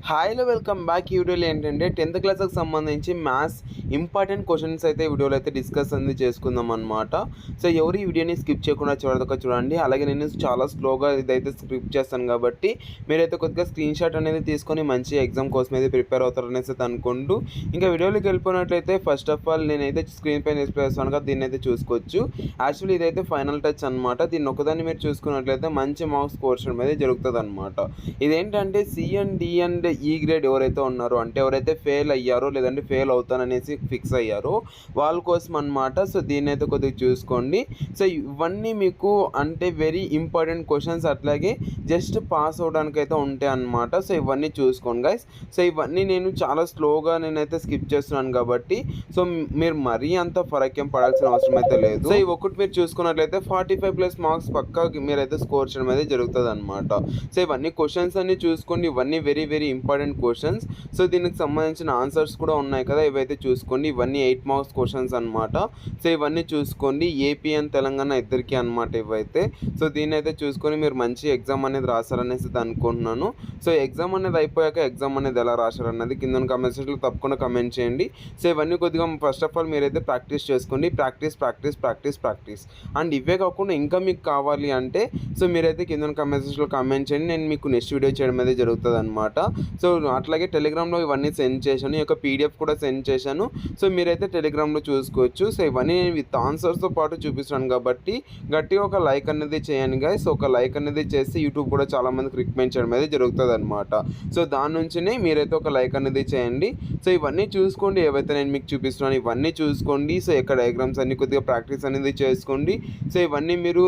హాయ్లో welcome back. ఈ వీడియోలో ఏంటంటే 10th క్లాస్కి సంబంధించి మ్యాథ్స్ ఇంపార్టెంట్ క్వశ్చన్స్ అయితే వీడియోలో అయితే డిస్కస్ అనేది చేసుకుందాం అనమాట. సో ఎవరు ఈ వీడియోని స్కిప్ చేయకుండా చివరిదాకా చూడండి. అలాగే నేను చాలా స్లోగా ఇదైతే స్క్రిప్ట్ చేస్తాను కాబట్టి మీరైతే కొద్దిగా స్క్రీన్ షాట్ అనేది తీసుకొని మంచి ఎగ్జామ్ కోసం అయితే ప్రిపేర్ అవుతారనేసి అనుకుంటూ ఇంకా వీడియోలోకి వెళ్ళిపోయినట్లయితే ఫస్ట్ ఆఫ్ ఆల్ నేనైతే స్క్రీన్ పైన డిస్ప్లే చేస్తాను కదా, దీన్ని అయితే చూసుకోవచ్చు. యాక్చువల్లీ ఇదైతే ఫైనల్ టచ్ అనమాట. దీన్ని ఒకదాన్ని మీరు చూసుకున్నట్లయితే మంచి మార్క్స్ స్కోర్ చేయడం అనేది జరుగుతుంది అనమాట. ఇదేంటంటే సి అండ్ డి అండ్ ఈ గ్రేడ్ ఎవరైతే ఉన్నారో, అంటే ఎవరైతే ఫెయిల్ అయ్యారో లేదంటే ఫెయిల్ అవుతాననేసి ఫిక్స్ అయ్యారో వాళ్ళ కోసం అనమాట. సో దీన్ని అయితే కొద్దిగా చూసుకోండి. సో ఇవన్నీ మీకు అంటే వెరీ ఇంపార్టెంట్ క్వశ్చన్స్, అట్లాగే జస్ట్ పాస్ అవడానికి అయితే ఉంటాయి అనమాట. సో ఇవన్నీ చూసుకోండి గైస్. సో ఇవన్నీ నేను చాలా స్లోగా నేనైతే స్కిప్ చేస్తున్నాను కాబట్టి సో మీరు మరీ అంత ఫరక్యం పడాల్సిన అవసరం అయితే లేదు. సో ఈ ఒక్కటి మీరు చూసుకున్నట్లయితే 45+ మార్క్స్ పక్కా మీరైతే స్కోర్ చేయడం అయితే జరుగుతుంది అనమాట. సో ఇవన్నీ క్వశ్చన్స్ అన్ని చూసుకోండి. ఇవన్నీ very very important questions. So దీనికి సంబంధించిన ఆన్సర్స్ కూడా ఉన్నాయి కదా, ఇవైతే చూసుకోండి. ఇవన్నీ 8 మార్క్స్ క్వశ్చన్స్ అనమాట. సో ఇవన్నీ చూసుకోండి. ఏపీ అండ్ తెలంగాణ ఇద్దరికి అనమాట ఇవైతే. సో దీన్ని అయితే చూసుకొని మీరు మంచి ఎగ్జామ్ అనేది రాశారనేసి అనుకుంటున్నాను. సో ఎగ్జామ్ అనేది అయిపోయాక ఎగ్జామ్ అనేది ఎలా రాశారన్నది కింద కామెంట్ సెక్షన్లో తప్పకుండా కమెంట్ చేయండి. సో ఇవన్నీ కొద్దిగా ఫస్ట్ ఆఫ్ ఆల్ మీరైతే ప్రాక్టీస్ చేసుకోండి. Practice practice practice practice and ఇవే కాకుండా ఇంకా మీకు కావాలి అంటే సో మీరైతే కింద కామెంట్ సెక్షన్లో కామెంట్ చేయండి. నేను మీకు నెక్స్ట్ వీడియో చేయడం అనేది జరుగుతుంది అనమాట. సో అట్లాగే టెలిగ్రామ్లో ఇవన్నీ సెండ్ చేశాను, ఈ యొక్క పీడిఎఫ్ కూడా సెండ్ చేశాను. సో మీరైతే టెలిగ్రామ్లో చూసుకోవచ్చు. సో ఇవన్నీ నేను విత్ ఆన్సర్స్తో పాటు చూపిస్తున్నాను కాబట్టి గట్టిగా ఒక లైక్ అనేది చేయండి గైస్. ఒక లైక్ అనేది చేసి యూట్యూబ్ కూడా చాలామందికి రికమెండ్ చేయడం అనేది జరుగుతుంది అనమాట. సో దాని నుంచినే మీరైతే ఒక లైక్ అనేది చేయండి. సో ఇవన్నీ చూసుకోండి, ఏవైతే నేను మీకు చూపిస్తున్నాను ఇవన్నీ చూసుకోండి. సో ఇక్కడ డయాగ్రామ్స్ అన్ని కొద్దిగా ప్రాక్టీస్ అనేది చేసుకోండి. సో ఇవన్నీ మీరు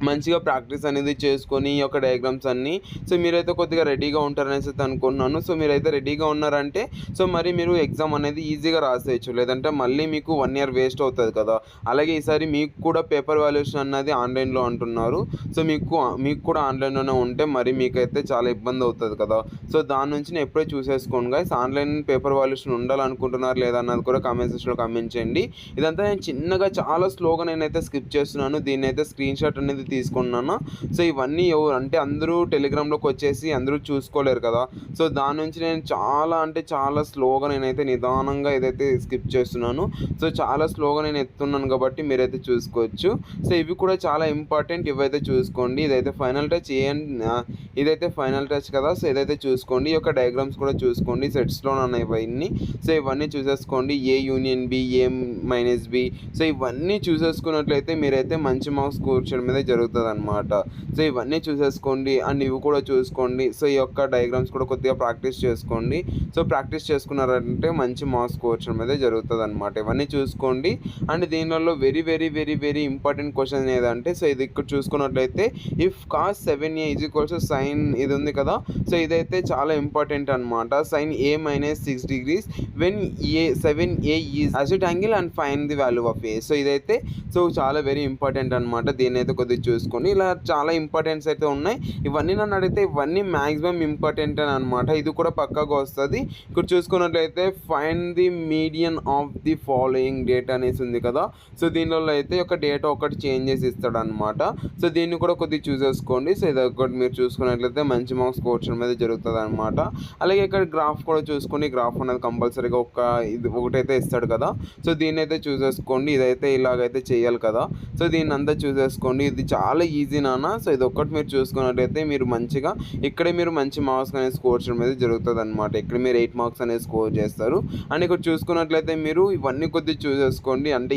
మంచిగా ప్రాక్టీస్ అనేది చేసుకొని ఈ యొక్క డయాగ్రామ్స్ అన్నీ సో మీరైతే కొద్దిగా రెడీగా ఉంటారనేసి అనుకుంటున్నాను. సో మీరైతే రెడీగా ఉన్నారంటే సో మరి మీరు ఎగ్జామ్ అనేది ఈజీగా రాసేయచ్చు, లేదంటే మళ్ళీ మీకు 1 ఇయర్ వేస్ట్ అవుతుంది కదా. అలాగే ఈసారి మీకు కూడా పేపర్ వాల్యుయేషన్ అన్నది ఆన్లైన్లో అంటున్నారు. సో మీకు కూడా ఆన్లైన్లోనే ఉంటే మరి మీకైతే చాలా ఇబ్బంది అవుతుంది కదా. సో దాని నుంచి నేను ఎప్పుడే చూసేసుకోండి గైస్. ఆన్లైన్ పేపర్ వాల్యుయేషన్ ఉండాలనుకుంటున్నారు లేదా అన్నది కూడా కామెంట్ సెక్షన్లో కామెంట్ చేయండి. ఇదంతా నేను చిన్నగా చాలా స్లోగా నేనైతే స్కిప్ చేస్తున్నాను. దీన్ని అయితే స్క్రీన్ షాట్ అనేది తీసుకున్నాను. సో ఇవన్నీ ఎవరు అంటే అందరూ టెలిగ్రామ్లోకి వచ్చేసి అందరూ చూసుకోలేరు కదా. సో దాని నుంచి నేను చాలా స్లోగా నేనైతే నిదానంగా ఏదైతే స్కిప్ చేస్తున్నాను. సో చాలా స్లోగా నేను ఎత్తున్నాను కాబట్టి మీరైతే చూసుకోవచ్చు. సో ఇవి కూడా చాలా ఇంపార్టెంట్, ఇవైతే చూసుకోండి. ఇదైతే ఫైనల్ టచ్ ఇదైతే ఫైనల్ టచ్ కదా. సో ఇదైతే చూసుకోండి. ఈ యొక్క డయాగ్రామ్స్ కూడా చూసుకోండి. సెట్స్లో ఉన్నాయి ఇవన్నీ. సో ఇవన్నీ చూసేసుకోండి. A union B, A minus B. So ఇవన్నీ చూసేసుకున్నట్లయితే మీరైతే మంచి మార్క్స్ స్కోర్ చేయడం మీద జరుగుతుంది అనమాట. సో ఇవన్నీ చూసేసుకోండి అండ్ ఇవి కూడా చూసుకోండి. సో ఈ యొక్క డయాగ్రామ్స్ కూడా కొద్దిగా ప్రాక్టీస్ చేసుకోండి. సో ప్రాక్టీస్ చేసుకున్నారంటే మంచి మార్క్స్ స్కోర్ చేయడం అయితే జరుగుతుంది అనమాట. ఇవన్నీ చూసుకోండి. అండ్ దీనిలో very very very very important question ఏదంటే సో ఇది ఇక్కడ చూసుకున్నట్లయితే ఇఫ్ కాస్ 7a = సైన్ ఇది ఉంది కదా. సో ఇదైతే చాలా ఇంపార్టెంట్ అనమాట. Sine a - 6 degrees when 7a is acid angle and find the value of a. So ఇదైతే సో చాలా వెరీ ఇంపార్టెంట్ అనమాట. దీన్ని అయితే కొద్దిగా చూసుకొని ఇలా చాలా ఇంపార్టెన్స్ అయితే ఉన్నాయి. ఇవన్నీ నన్ను అడిగితే ఇవన్నీ మ్యాక్సిమం ఇంపార్టెంట్ అని అనమాట. ఇది కూడా పక్కాగా వస్తుంది. ఇక్కడ చూసుకున్నట్లయితే find the median of the following date అనేసి ఉంది కదా. సో దీనిలో అయితే ఒక డేటా ఒకటి చేంజ్ చేసి ఇస్తాడు అనమాట. సో దీన్ని కూడా కొద్దిగా చూసేసుకోండి. సో ఇది ఒకటి మీరు చూసుకున్నట్లయితే మంచి మార్క్స్ స్కోర్ చేయడం అనేది జరుగుతుంది అనమాట. అలాగే ఇక్కడ గ్రాఫ్ కూడా చూసుకొని గ్రాఫ్ అనేది కంపల్సరీగా ఒకటైతే ఇస్తాడు కదా. సో దీన్ని అయితే చూసేసుకోండి. ఇదైతే ఇలాగైతే చేయాలి కదా. సో దీన్ని అంతా చూసేసుకోండి. ఇది చాలా ఈజీ నాన్న. సో ఇది ఒక్కటి మీరు చూసుకున్నట్టయితే మీరు మంచిగా ఇక్కడే మీరు మంచి మార్క్స్ అనేది స్కోర్ చేయడం అనేది జరుగుతుంది అనమాట. ఇక్కడ మీరు 8 మార్క్స్ అనేది స్కోర్ చేస్తారు. అండ్ ఇక్కడ చూసుకున్నట్లయితే మీరు ఇవన్నీ కొద్దిగా చూసేసుకోండి. అంటే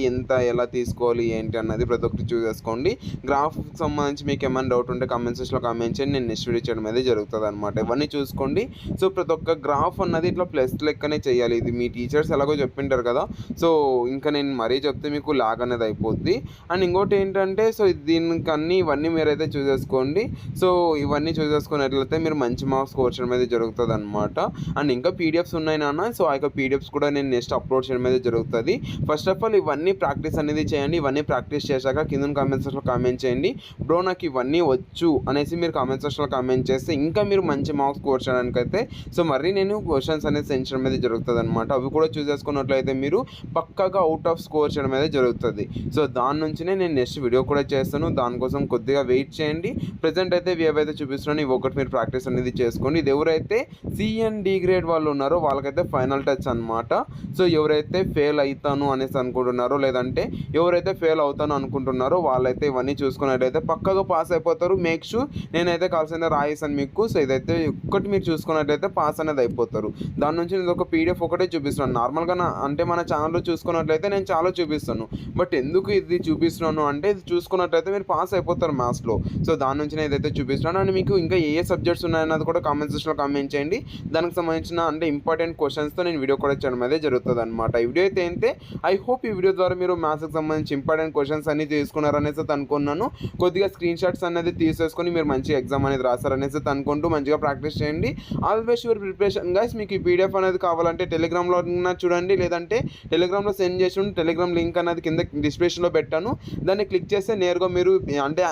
ఎలా తీసుకోవాలి ఏంటి అన్నది ప్రతి ఒక్కటి చూసేసుకోండి. గ్రాఫ్కి సంబంధించి మీకు ఏమైనా డౌట్ ఉంటే కామెంట్ సెక్షన్లో కామెంట్ చేయండి, నేను నెక్స్ట్ వీడియో చేయడం అనేది జరుగుతుంది అనమాట. ఇవన్నీ చూసుకోండి. సో ప్రతి ఒక్క గ్రాఫ్ అన్నది ఇట్లా ప్లస్ లెక్కనే చేయాలి. ఇది మీ టీచర్స్ ఎలాగో చెప్పింటారు కదా. సో ఇంకా నేను మరీ చెప్తే మీకు లాగ్ అనేది అయిపోద్ది. అండ్ ఇంకోటి ఏంటంటే సో దీనికన్నీ ఇవన్నీ మీరైతే చూసేసుకోండి. సో ఇవన్నీ చూసేసుకున్నట్లయితే మీరు మంచి మార్క్స్ స్కోర్ చేయడం అయితే జరుగుతుంది అనమాట. అండ్ ఇంకా పీడిఎఫ్స్ ఉన్నాయి నాన్న. సో ఆ యొక్క పీడిఎఫ్స్ కూడా నేను నెక్స్ట్ అప్లోడ్ చేయడం అయితే జరుగుతుంది. ఫస్ట్ ఆఫ్ ఆల్ ఇవన్నీ ప్రాక్టీస్ అనేది చేయండి. ఇవన్నీ ప్రాక్టీస్ చేశాక కింద కామెంట్ సెక్షన్లో కామెంట్ చేయండి, బ్రో నాకు ఇవన్నీ వచ్చు అనేసి మీరు కామెంట్ సెక్షన్లో కామెంట్ చేస్తే ఇంకా మీరు మంచి మార్క్స్ స్కోర్ చేయడానికి అయితే సో మరి నేను క్వశ్చన్స్ అనేది సెండ్ చేయడం అయితే జరుగుతుంది అనమాట. అవి కూడా చూసేసుకున్నట్లయితే మీరు పక్కాగా అవుట్ ఆఫ్ స్కోర్ చేయడం అయితే జరుగుతుంది. సో దాని నుంచినే నేను నెక్స్ట్ వీడియో కూడా చేస్తాను. దానికోసం కొద్దిగా వెయిట్ చేయండి. ప్రెజెంట్ అయితే ఏవైతే చూపిస్తున్నానో ఇవి ఒకటి మీరు ప్రాక్టీస్ అనేది చేసుకోండి. ఇది ఎవరైతే సి అండ్ డి గ్రేడ్ వాళ్ళు ఉన్నారో వాళ్ళకైతే ఫైనల్ టచ్ అనమాట. సో ఎవరైతే ఫెయిల్ అవుతాను అనేసి అనుకుంటున్నారో, లేదంటే ఎవరైతే ఫెయిల్ అవుతాను అనుకుంటున్నారో వాళ్ళైతే ఇవన్నీ చూసుకున్నట్టయితే పక్కగా పాస్ అయిపోతారు. మేక్ షూర్ నేనైతే కావాల్సిందే రాయిస్తాను మీకు. సో ఇదైతే ఒక్కటి మీరు చూసుకున్నట్టయితే పాస్ అనేది అయిపోతారు. దాని నుంచి నేను ఒక పీడిఎఫ్ ఒకటే చూపిస్తున్నాను. నార్మల్గా అంటే మన ఛానల్లో చూసుకున్నట్లయితే నేను చాలా చూపిస్తాను. బట్ ఎందుకు ఇది చూపిస్తున్నాను అంటే ఇది చూసుకున్నట్లయితే మీరు పాస్ అయిపోతారు మ్యాథ్స్లో. సో దాని నుంచి నేను ఇదైతే చూపిస్తున్నాను. అండ్ మీకు ఇంకా ఏ సబ్జెక్ట్స్ ఉన్నాయన్నది కూడా కామెంట్ సెక్షన్లో కామెంట్ చేయండి. దానికి సంబంధించిన అంటే ఇంపార్టెంట్ క్వశ్చన్స్తో నేను వీడియో కూడా చేయడం అయితే జరుగుతుంది అనమాట. ఈ వీడియో అయితే ఐ హోప్ ఈ వీడియో ద్వారా మీరు మ్యాథ్స్కి సంబంధించి ఇంపార్టెంట్ క్వశ్చన్స్ అన్ని తీసుకున్నారనేసి అనుకున్నాను. కొద్దిగా స్క్రీన్ షాట్స్ అనేది తీసేసుకొని మీరు మంచిగా ఎగ్జామ్ అనేది రాస్తారనేసి అనుకుంటూ మంచిగా ప్రాక్టీస్ చేయండి. Always your preparation guys. మీకు ఈ పీడిఎఫ్ అనేది కావాలంటే టెలిగ్రామ్లో చూడండి, లేదంటే టెలిగ్రామ్లో సెండ్ చేసి టెలిగ్రామ్ లింక్ అనేది కింద డిస్క్రిప్షన్లో పెట్టాను. దాన్ని క్లిక్ చేస్తే నేరుగా మీరు అంటే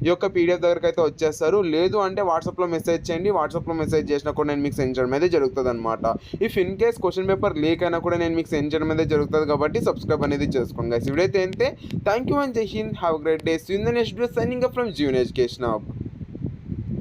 ఈ యొక్క పీడిఎఫ్ దగ్గరికి అయితే వచ్చేస్తారు. లేదు అంటే వాట్సాప్లో మెసేజ్ చేయండి. వాట్సాప్లో మెసేజ్ చేసినా కూడా నేను మీకు సెండ్ చేయడం అయితే జరుగుతుంది అనమాట. If in case question paper leak అయినా కూడా నేను మీకు సెండ్ చేయడం అయితే జరుగుతుంది. కాబట్టి సబ్స్క్రైబ్ అనేది చేసుకోండి గైస్. ఇప్పుడైతే థ్యాంక్ యూ అండ్ జై హింద్. Have great day. See you in the next video. Signing up from Jeevan education hub.